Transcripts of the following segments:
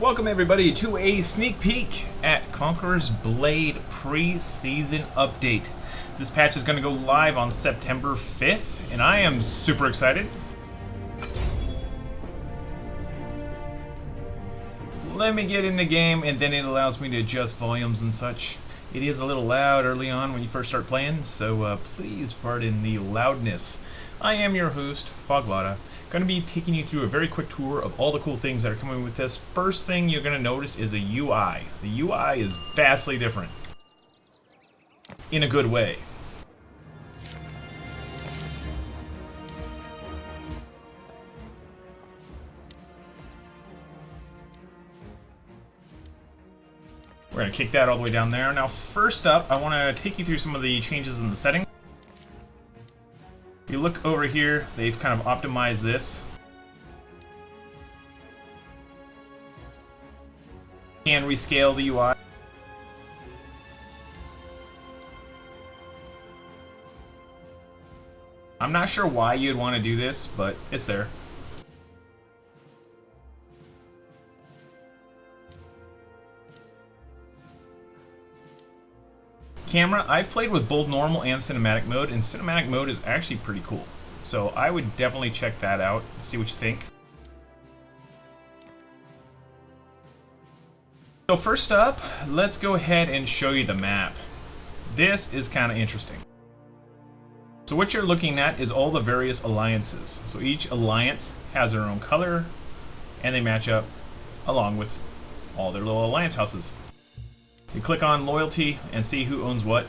Welcome everybody to a sneak peek at Conqueror's Blade pre-season update. This patch is going to go live on September 5th, and I am super excited. Let me get in the game, and then it allows me to adjust volumes and such. It is a little loud early on when you first start playing, so please pardon the loudness. I am your host, Foglata. Going to be taking you through a very quick tour of all the cool things that are coming with this. First thing you're going to notice is a UI. The UI is vastly different. In a good way. We're going to kick that all the way down there. Now first up, I want to take you through some of the changes in the settings. If you look over here, they've kind of optimized this. You can rescale the UI. I'm not sure why you'd want to do this, but it's there. Camera, I've played with both normal and cinematic mode, and cinematic mode is actually pretty cool. So I would definitely check that out, see what you think. So first up, let's go ahead and show you the map. This is kind of interesting. So what you're looking at is all the various alliances. So each alliance has their own color, and they match up along with all their little alliance houses. You click on loyalty and see who owns what.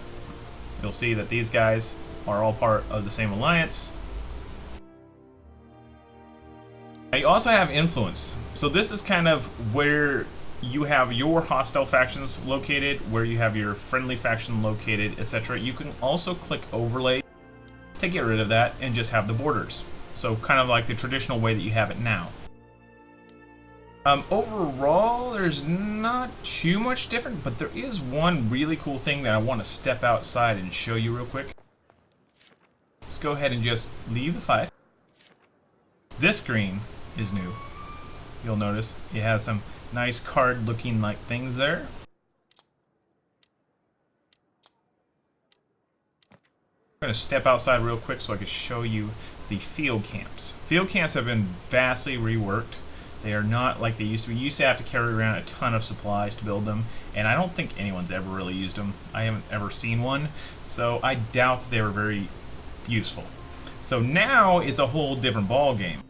You'll see that these guys are all part of the same alliance. Now you also have influence. So this is kind of where you have your hostile factions located, where you have your friendly faction located, etc. You can also click overlay to get rid of that and just have the borders. So kind of like the traditional way that you have it now. Overall, there's not too much different, but there is one really cool thing that I want to step outside and show you real quick. Let's go ahead and just leave the 5. This screen is new. You'll notice it has some nice card looking like things there. I'm going to step outside real quick so I can show you the field camps. Field camps have been vastly reworked. They are not like they used to be. You used to have to carry around a ton of supplies to build them, and I don't think anyone's ever really used them. I haven't ever seen one, so I doubt that they were very useful. So now it's a whole different ball game.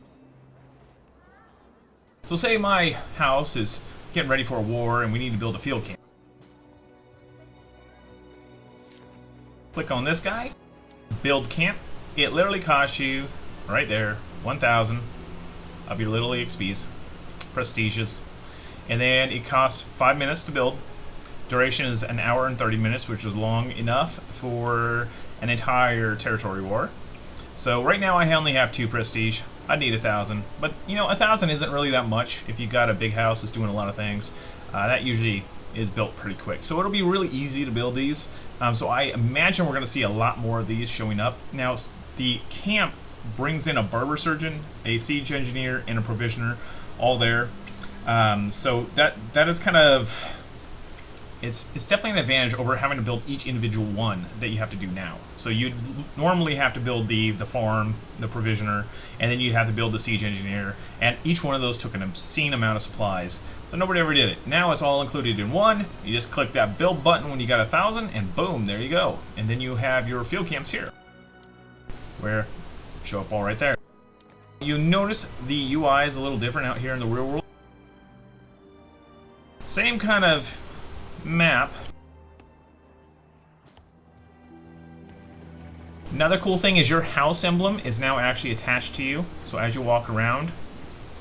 So say my house is getting ready for a war and we need to build a field camp. Click on this guy, build camp. It literally costs you, right there, 1,000 of your little EXPs. Prestiges, and then it costs 5 minutes to build. Duration is 1 hour and 30 minutes, which is long enough for an entire territory war. So right now I only have 2 prestige. I need 1,000, but you know, 1,000 isn't really that much if you've got a big house that's doing a lot of things. That usually is built pretty quick, so it'll be really easy to build these. So I imagine we're going to see a lot more of these showing up. Now the camp brings in a barber surgeon, a siege engineer, and a provisioner, all there. So that is kind of, it's definitely an advantage over having to build each individual one that you have to do now. So you'd normally have to build the farm, the provisioner, and then you'd have to build the siege engineer, and each one of those took an obscene amount of supplies. So nobody ever did it. Now it's all included in one. You just click that build button when you got 1,000, and boom, there you go. And then you have your field camps here, where show up all right there. You notice the UI is a little different out here in the real world. Same kind of map. Another cool thing is your house emblem is now actually attached to you. So as you walk around,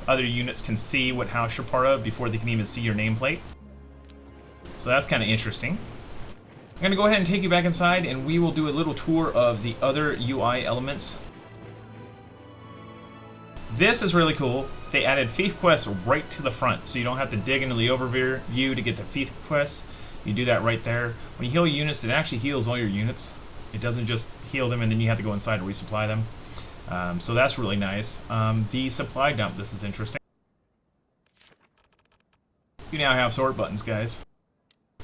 other units can see what house you're part of before they can even see your nameplate. So that's kind of interesting. I'm going to go ahead and take you back inside, and we will do a little tour of the other UI elements. This is really cool. They added fief quests right to the front, so you don't have to dig into the overview to get to fief quests. You do that right there. When you heal units, it actually heals all your units. It doesn't just heal them and then you have to go inside and resupply them. So that's really nice. The supply dump, this is interesting. You now have sort buttons, guys.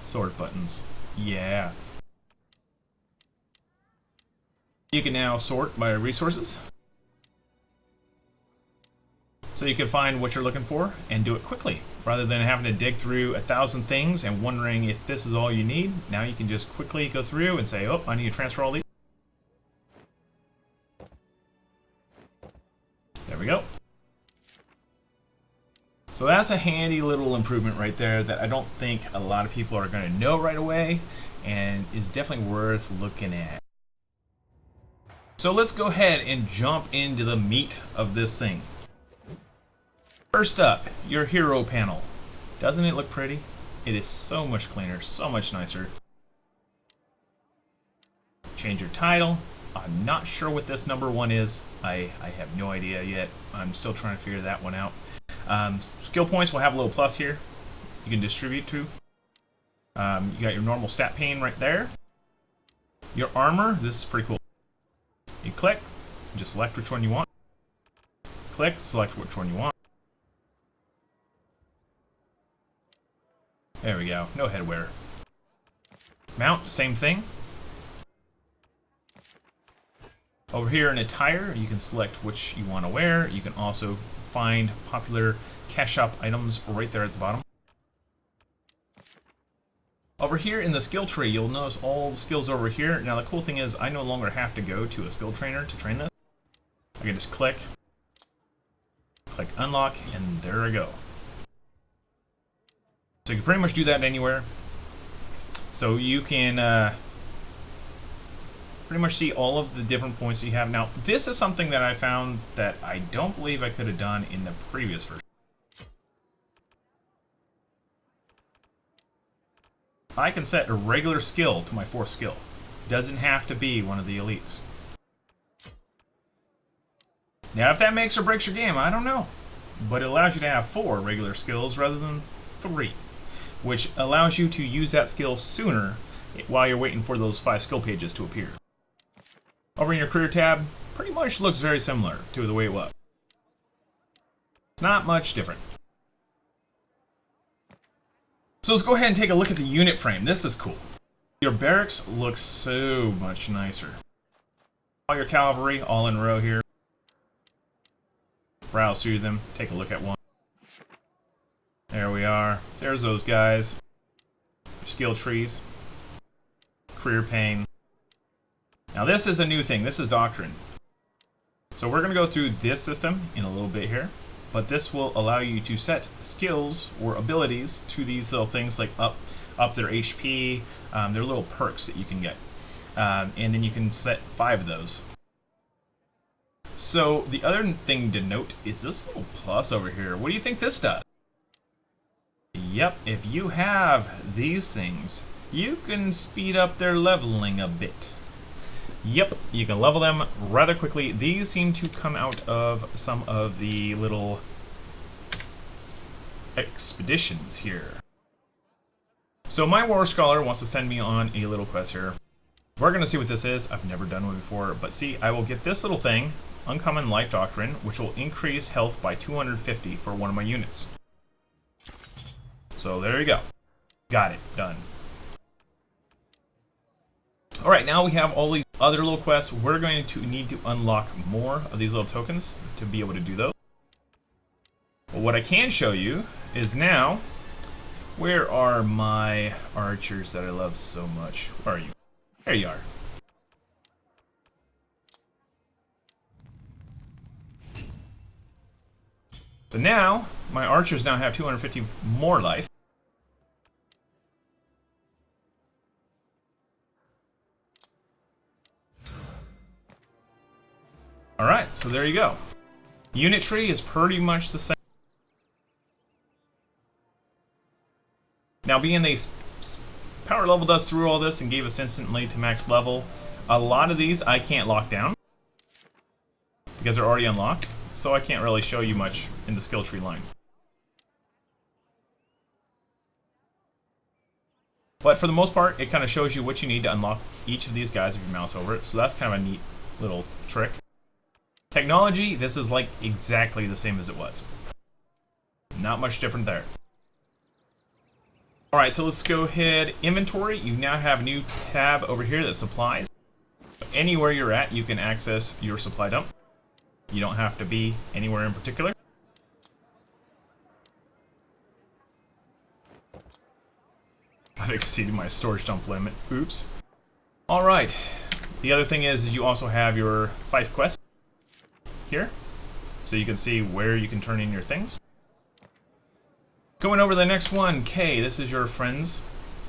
Sort buttons. Yeah. You can now sort by resources. So you can find what you're looking for and do it quickly. Rather than having to dig through 1,000 things and wondering if this is all you need, now you can just quickly go through and say, oh, I need to transfer all these. There we go. So that's a handy little improvement right there that I don't think a lot of people are going to know right away, and is definitely worth looking at. So let's go ahead and jump into the meat of this thing. First up, your hero panel. Doesn't it look pretty? It is so much cleaner, so much nicer. Change your title. I'm not sure what this number 1 is. I have no idea yet. I'm still trying to figure that one out. Skill points will have a little plus here. You can distribute to. You got your normal stat pane right there. Your armor, this is pretty cool. You click, just select which one you want. Click, select which one you want. There we go, no headwear. Mount, same thing. Over here in attire, you can select which you want to wear. You can also find popular cash shop items right there at the bottom. Over here in the skill tree, you'll notice all the skills over here. Now the cool thing is I no longer have to go to a skill trainer to train this. I can just click unlock, and there I go. So you can pretty much do that anywhere. So you can pretty much see all of the different points that you have. Now, this is something that I found that I don't believe I could have done in the previous version. I can set a regular skill to my 4th skill. Doesn't have to be one of the elites. Now, if that makes or breaks your game, I don't know. But it allows you to have 4 regular skills rather than 3. Which allows you to use that skill sooner while you're waiting for those 5 skill pages to appear. Over in your career tab, pretty much looks very similar to the way it was. It's not much different. So let's go ahead and take a look at the unit frame. This is cool. Your barracks looks so much nicer. All your cavalry all in a row here. Browse through them, take a look at one. There we are. There's those guys. Skill trees. Career pane. Now this is a new thing. This is Doctrine. So we're going to go through this system in a little bit here. But this will allow you to set skills or abilities to these little things like up their HP. They're little perks that you can get. And then you can set 5 of those. So the other thing to note is this little plus over here. What do you think this does? Yep, if you have these things, you can speed up their leveling a bit. Yep, you can level them rather quickly. These seem to come out of some of the little expeditions here. So my War Scholar wants to send me on a little quest here. We're going to see what this is. I've never done one before, but see, I will get this little thing, Uncommon Life Doctrine, which will increase health by 250 for one of my units. So there you go. Got it. Done. Alright, now we have all these other little quests. We're going to need to unlock more of these little tokens to be able to do those. But what I can show you is now, where are my archers that I love so much? Where are you? There you are. So now, my archers now have 250 more life. Alright, so there you go. Unit tree is pretty much the same. Now, being they power leveled us through all this and gave us instantly to max level, a lot of these I can't lock down because they're already unlocked, so I can't really show you much in the skill tree line. But for the most part, it kind of shows you what you need to unlock each of these guys if you mouse over it, so that's kind of a neat little trick. Technology, this is like exactly the same as it was. Not much different there. Alright, so let's go ahead. Inventory, you now have a new tab over here that supplies. Anywhere you're at, you can access your supply dump. You don't have to be anywhere in particular. I've exceeded my storage dump limit. Oops. Alright. The other thing is you also have your 5 quests here. So you can see where you can turn in your things. Going over the next one, K. This is your friends.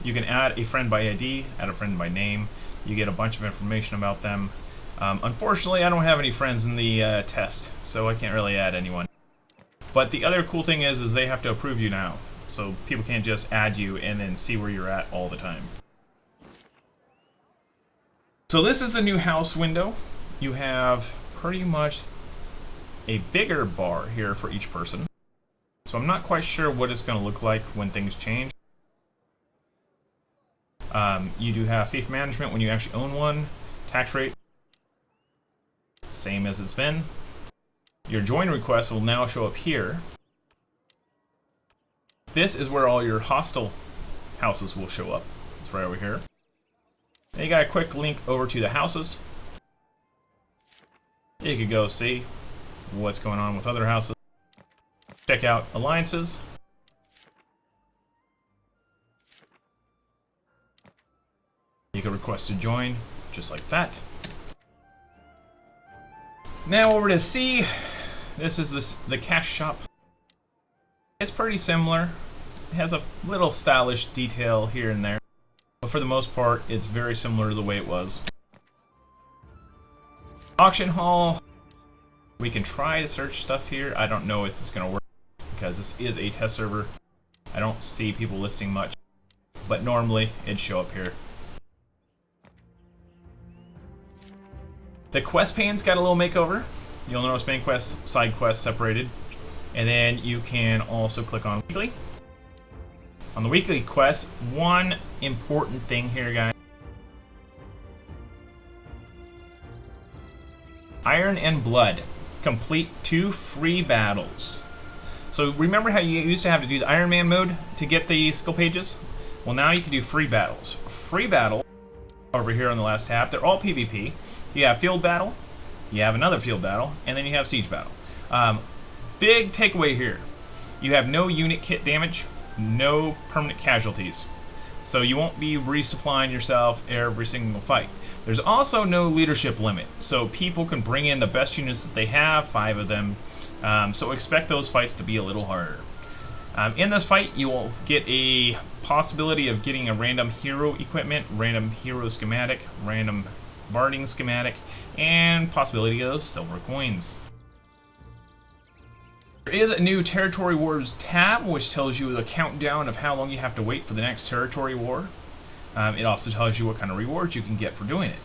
You can add a friend by ID, add a friend by name. You get a bunch of information about them. Unfortunately, I don't have any friends in the test, so I can't really add anyone. But the other cool thing is they have to approve you now. So people can't just add you and then see where you're at all the time. So this is the new house window. You have pretty much a bigger bar here for each person. So I'm not quite sure what it's going to look like when things change. You do have fief management when you actually own one. Tax rate, same as it's been. Your join requests will now show up here. This is where all your hostile houses will show up. It's right over here. Then you got a quick link over to the houses. You could go see what's going on with other houses. Check out alliances. You can request to join, just like that. Now over to C. This is the cash shop. It's pretty similar. It has a little stylish detail here and there. But for the most part, it's very similar to the way it was. Auction hall. We can try to search stuff here. I don't know if it's going to work because this is a test server. I don't see people listing much. But normally, it'd show up here. The quest pane's got a little makeover. You'll notice main quests, side quests separated. And then you can also click on weekly. On the weekly quest, one important thing here, guys. Iron and Blood. Complete 2 free battles. So remember how you used to have to do the Iron Man mode to get the skill pages? Well, now you can do free battles. Free battle, over here on the last tab, they're all PvP. You have field battle, you have another field battle, and then you have siege battle. Big takeaway here. You have no unit kit damage, no permanent casualties. So you won't be resupplying yourself every single fight. There's also no leadership limit, so people can bring in the best units that they have, 5 of them. So expect those fights to be a little harder. In this fight, you will get a possibility of getting a random hero equipment, random hero schematic, random barding schematic, and possibility of silver coins. There is a new Territory Wars tab, which tells you the countdown of how long you have to wait for the next territory war. It also tells you what kind of rewards you can get for doing it.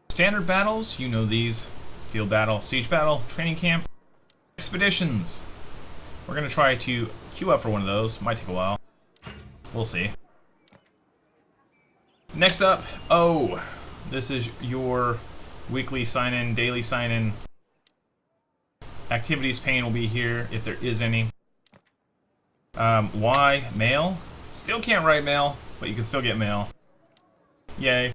Standard battles, you know these. Field battle, siege battle, training camp, expeditions. We're going to try to queue up for one of those. Might take a while. We'll see. Next up, this is your weekly sign-in, daily sign-in. Activities pane will be here if there is any. Y, mail. Still can't write mail, but you can still get mail. Yay.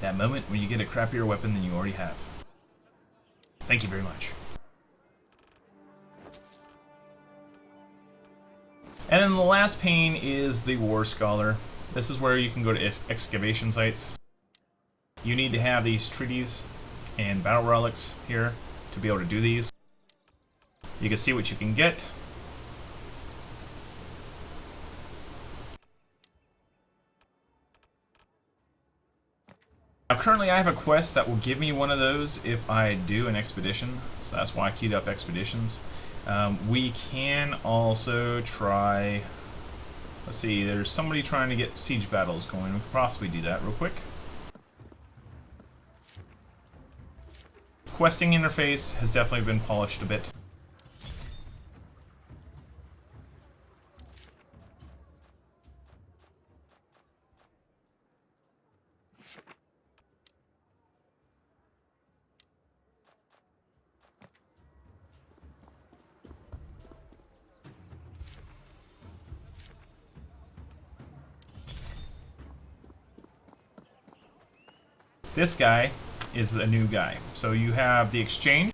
That moment when you get a crappier weapon than you already have. Thank you very much. And then the last pane is the War Scholar. This is where you can go to excavation sites. You need to have these treaties and battle relics here to be able to do these. You can see what you can get. Now currently I have a quest that will give me one of those if I do an expedition, so that's why I queued up expeditions. We can also try, let's see, there's somebody trying to get siege battles going. We could possibly do that real quick. Questing interface has definitely been polished a bit. This guy is a new guy. So you have the exchange.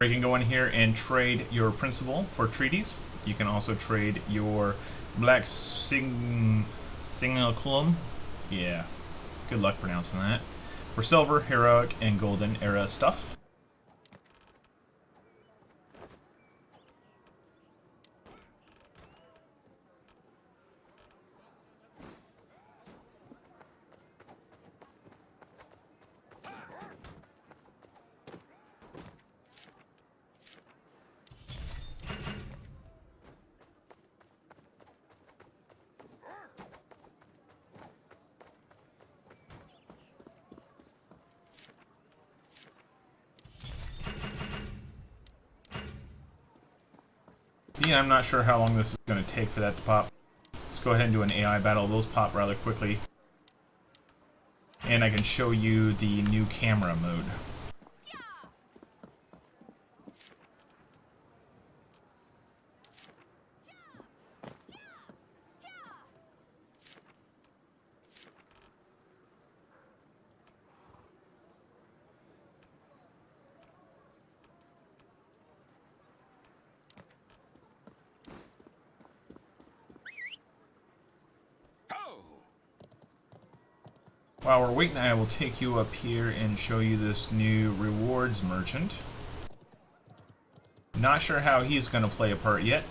You can go in here and trade your principal for treaties. You can also trade your black singleculum. Yeah, good luck pronouncing that. For silver, heroic, and golden era stuff. Yeah, I'm not sure how long this is going to take for that to pop. Let's go ahead and do an AI battle. Those pop rather quickly. And I can show you the new camera mode. While we're waiting, I will take you up here and show you this new rewards merchant. Not sure how he's going to play a part yet.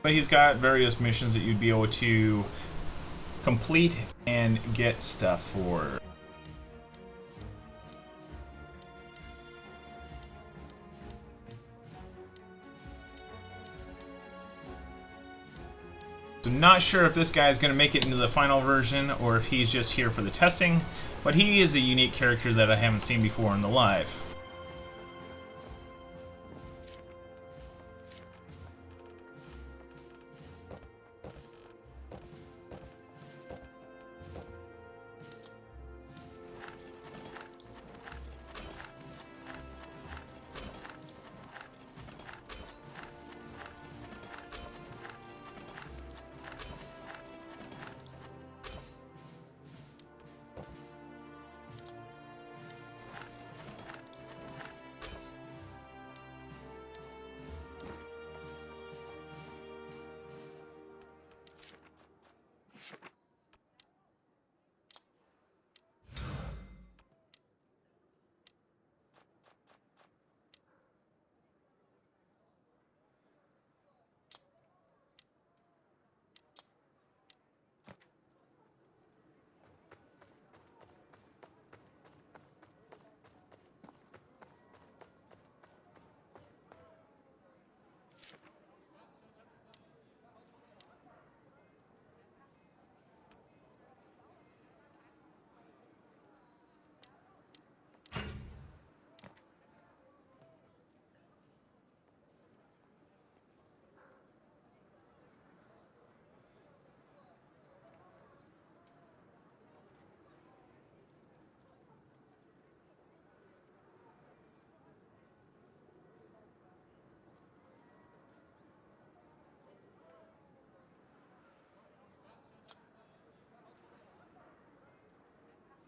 But he's got various missions that you'd be able to complete and get stuff for. So not sure if this guy is going to make it into the final version or if he's just here for the testing, but he is a unique character that I haven't seen before in the live.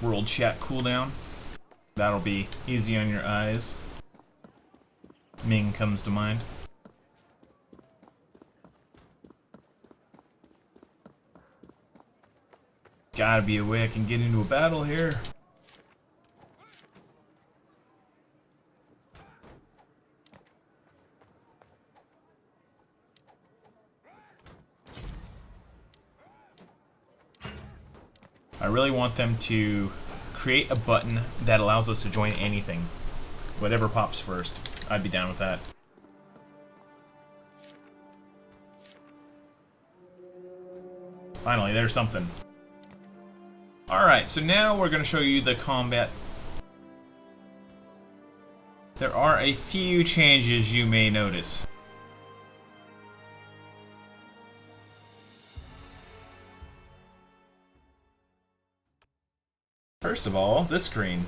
World chat cooldown. That'll be easy on your eyes. Ming comes to mind. Gotta be a way I can get into a battle here. I really want them to create a button that allows us to join anything. Whatever pops first. I'd be down with that. Finally, there's something. Alright, so now we're going to show you the combat. There are a few changes you may notice. First of all, this screen.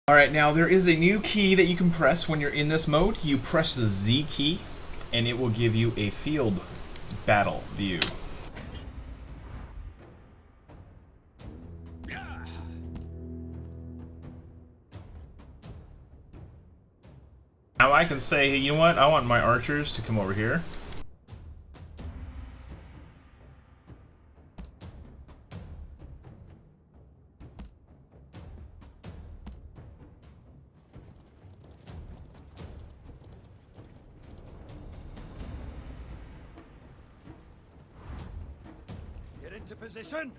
Alright, now there is a new key that you can press when you're in this mode. You press the Z key, and it will give you a field battle view. Now I can say, hey, you know what? I want my archers to come over here. Get into position.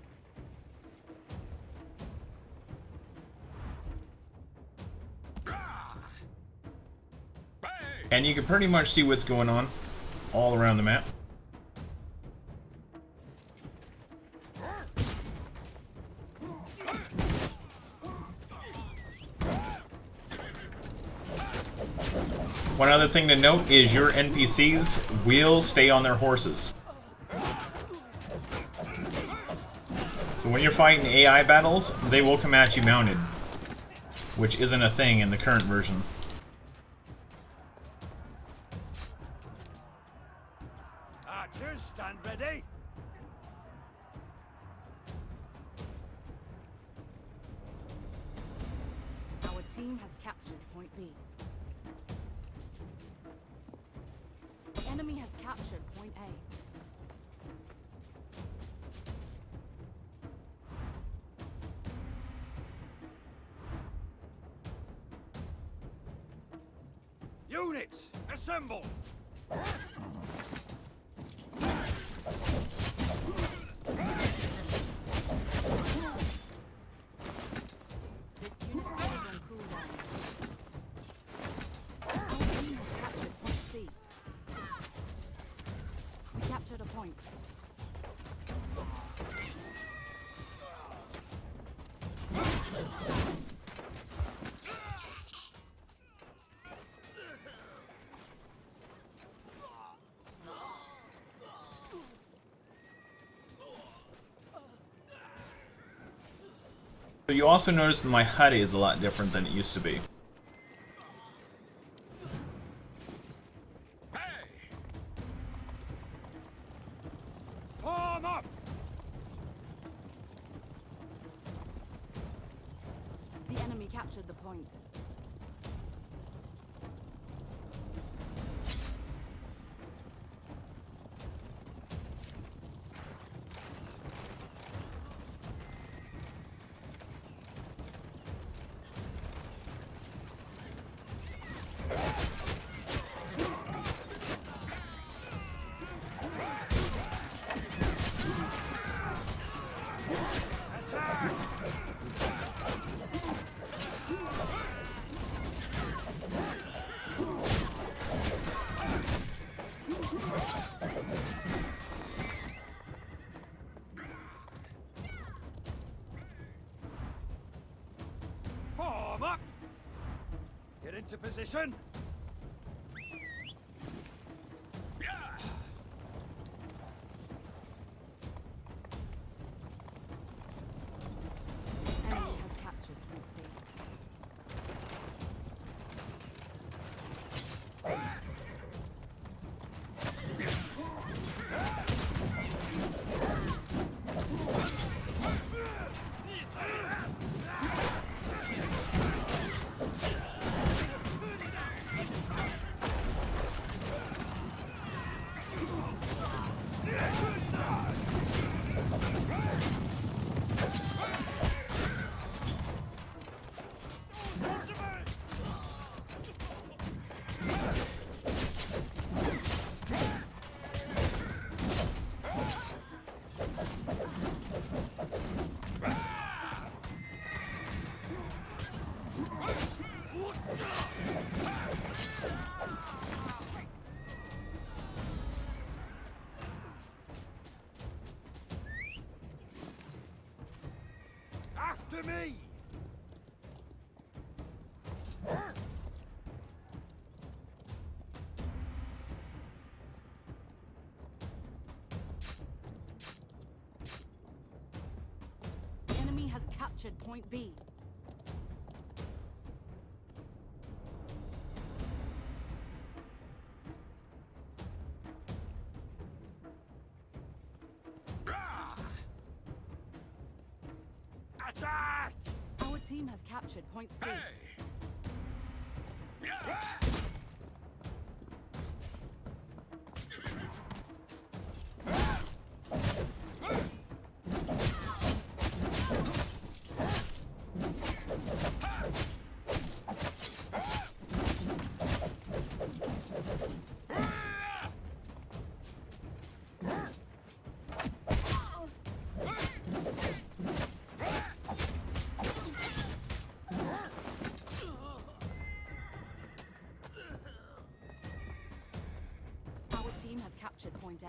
And you can pretty much see what's going on all around the map. One other thing to note is your NPCs will stay on their horses. So when you're fighting AI battles, they will come at you mounted, which isn't a thing in the current version. Archers, stand ready. Our team has captured point B. The enemy has captured point A. Units, assemble. This unit is on cooldown. Our team has captured point C. We captured a point. So you also notice that my HUD is a lot different than it used to be. Form up. The enemy captured the point. Attack. Form up. Get into position. Enemy has captured point C. After me. The enemy has captured point B. team has captured point C. Our team has captured point A.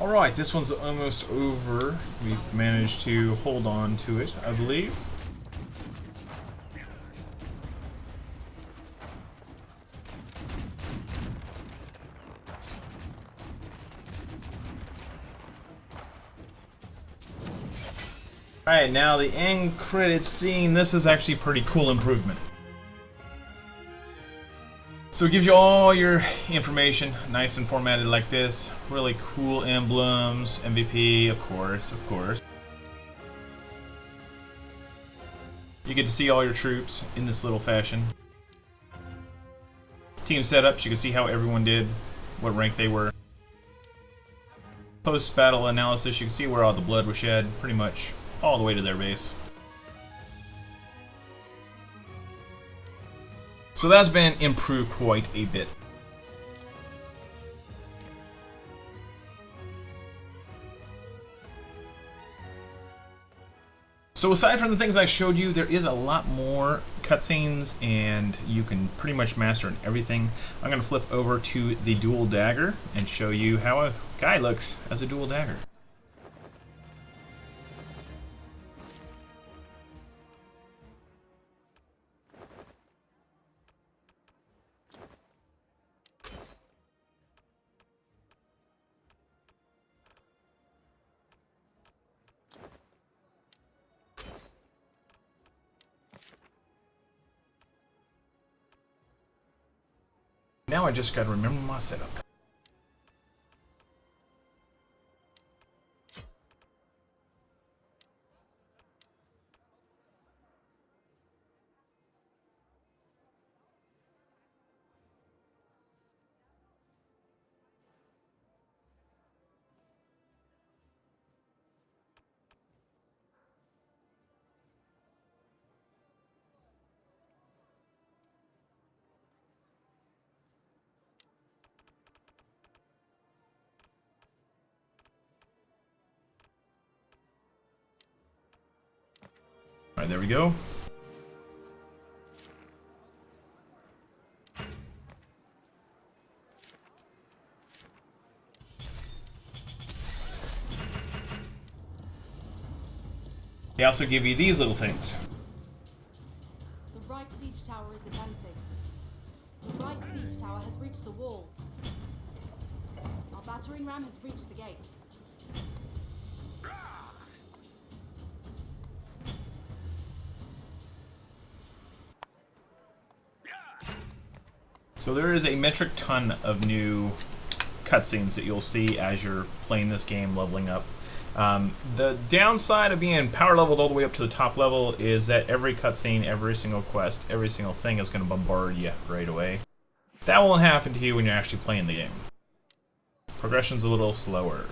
Alright, this one's almost over. We've managed to hold on to it, I believe. Alright, now the end credits scene. This is actually a pretty cool improvement. So it gives you all your information, nice and formatted like this. Really cool emblems, MVP, of course. You get to see all your troops in this little fashion. Team setups, you can see how everyone did, what rank they were. Post-battle analysis, you can see where all the blood was shed, pretty much all the way to their base. So that's been improved quite a bit. So aside from the things I showed you, there is a lot more cutscenes, and you can pretty much master everything. I'm going to flip over to the dual dagger and show you how a guy looks as a dual dagger. Now I just gotta remember my setup. Alright, there we go. They also give you these little things. The right siege tower is advancing. The right siege tower has reached the walls. Our Our battering ram has reached the gates. So there is a metric ton of new cutscenes that you'll see as you're playing this game, leveling up. The downside of being power leveled all the way up to the top level is that every cutscene, every single quest, every single thing is going to bombard you right away. That won't happen to you when you're actually playing the game. Progression's a little slower.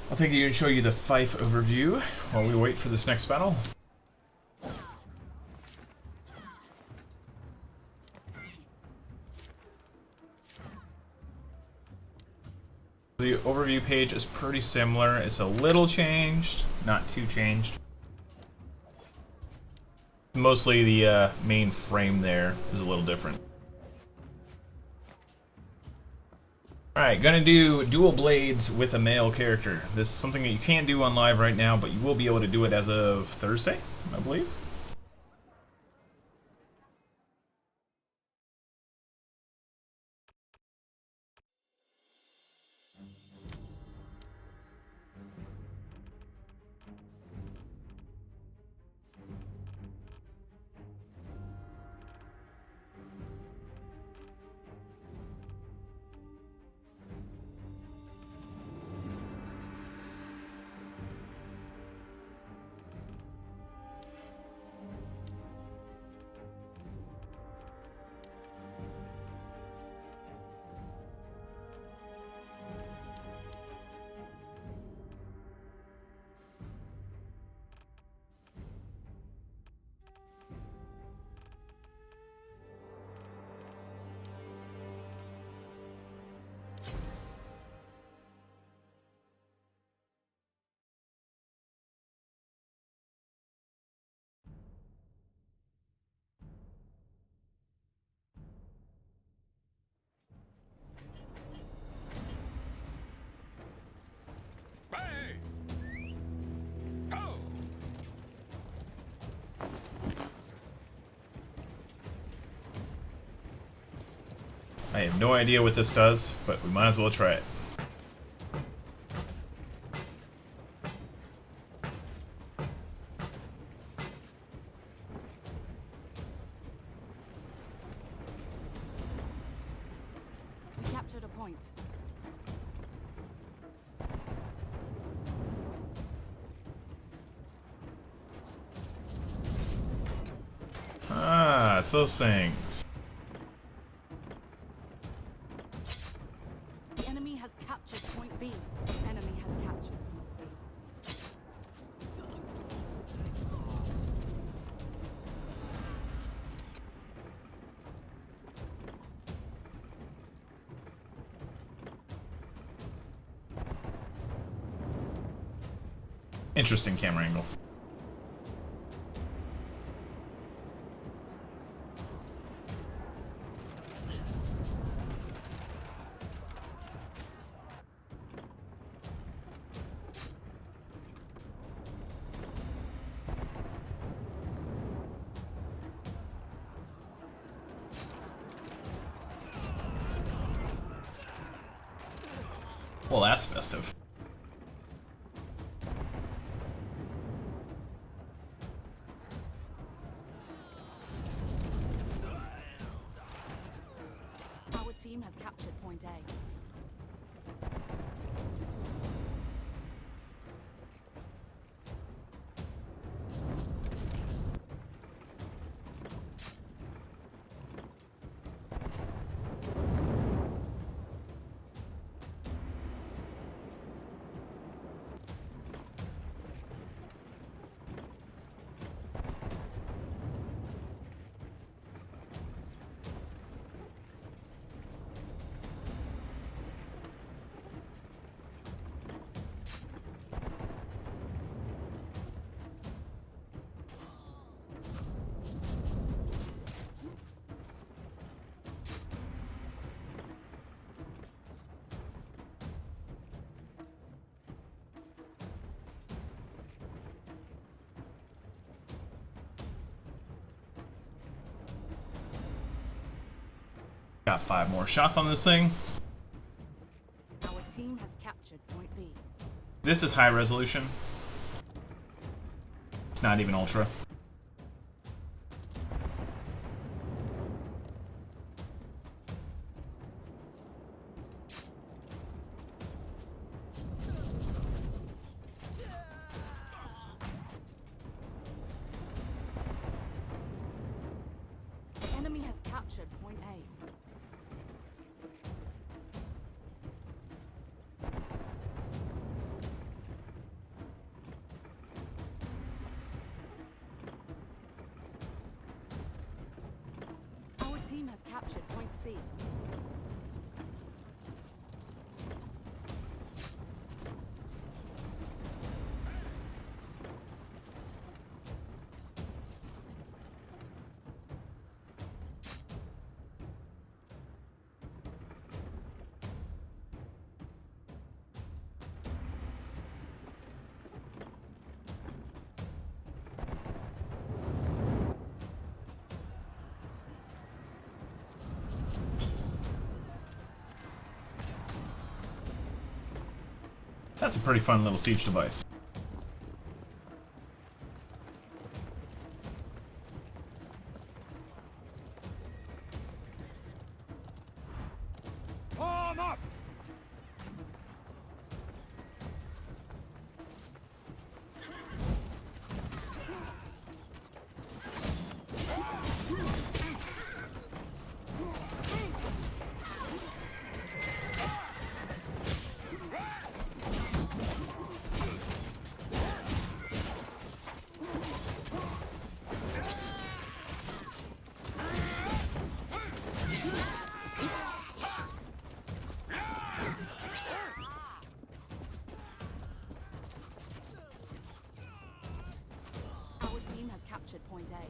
I'll take you and show you the Fife overview while we wait for this next battle. The overview page is pretty similar. It's a little changed, not too changed. Mostly the main frame there is a little different. Alright, gonna do dual blades with a male character. This is something that you can't do on live right now, but you will be able to do it as of Thursday, I believe. I have no idea what this does, but we might as well try it. We captured a point. Ah, it's those things. The enemy has captured point B. Enemy has captured point C. Interesting camera angle. Well, that's festive. Our team has captured point A. Got 5 more shots on this thing. Our team has captured point B. This is high resolution. It's not even ultra. The enemy has captured point A. Our team has captured point C. That's a pretty fun little siege device. Form up! Our team has captured point A.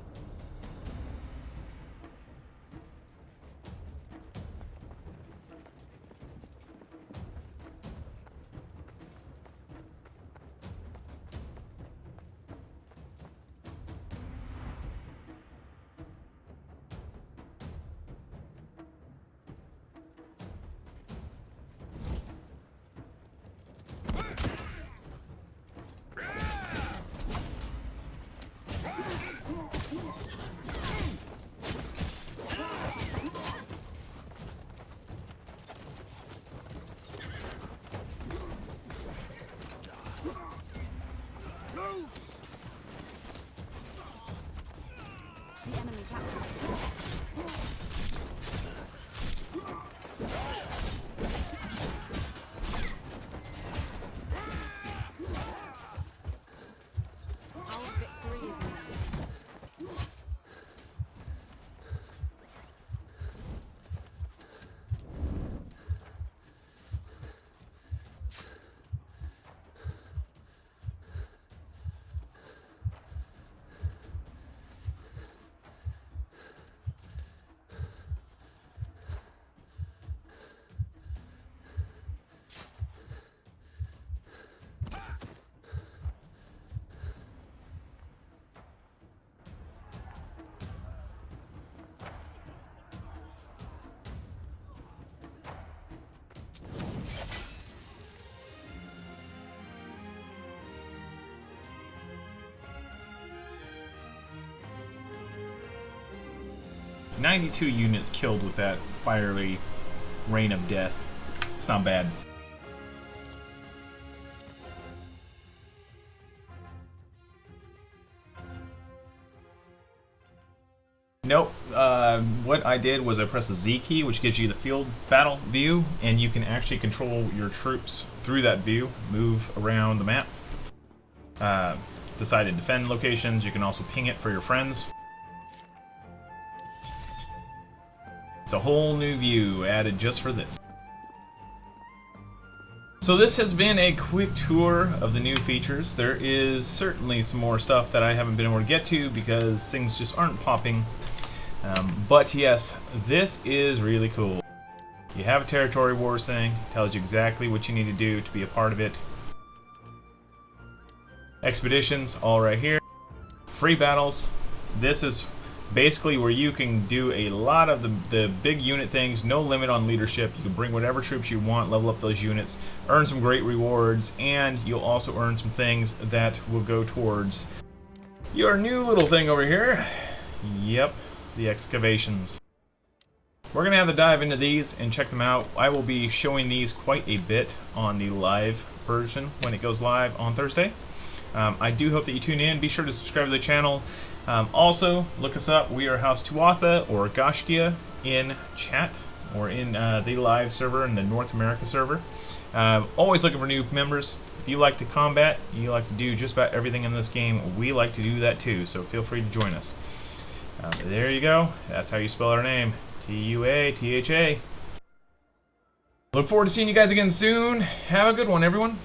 92 units killed with that fiery rain of death. It's not bad. Nope. What I did was I pressed the Z key, which gives you the field battle view, and you can actually control your troops through that view, move around the map, decide to defend locations. You can also ping it for your friends. It's a whole new view added just for this. So this has been a quick tour of the new features. There is certainly some more stuff that I haven't been able to get to because things just aren't popping. But yes, this is really cool. You have a territory war thing, tells you exactly what you need to do to be a part of it. Expeditions, all right here. Free battles. This is basically where you can do a lot of the big unit things, no limit on leadership. You can bring whatever troops you want, level up those units, earn some great rewards, and you'll also earn some things that will go towards your new little thing over here. Yep, the Excavations. We're going to have to dive into these and check them out. I will be showing these quite a bit on the live version when it goes live on Thursday. I do hope that you tune in. Be sure to subscribe to the channel. Also, look us up. We are House Tuatha or Gaiscioch in chat or in the live server in the North America server. Always looking for new members. If you like to combat, you like to do just about everything in this game, we like to do that too, so feel free to join us. There you go. That's how you spell our name. Tuatha. Look forward to seeing you guys again soon. Have a good one, everyone.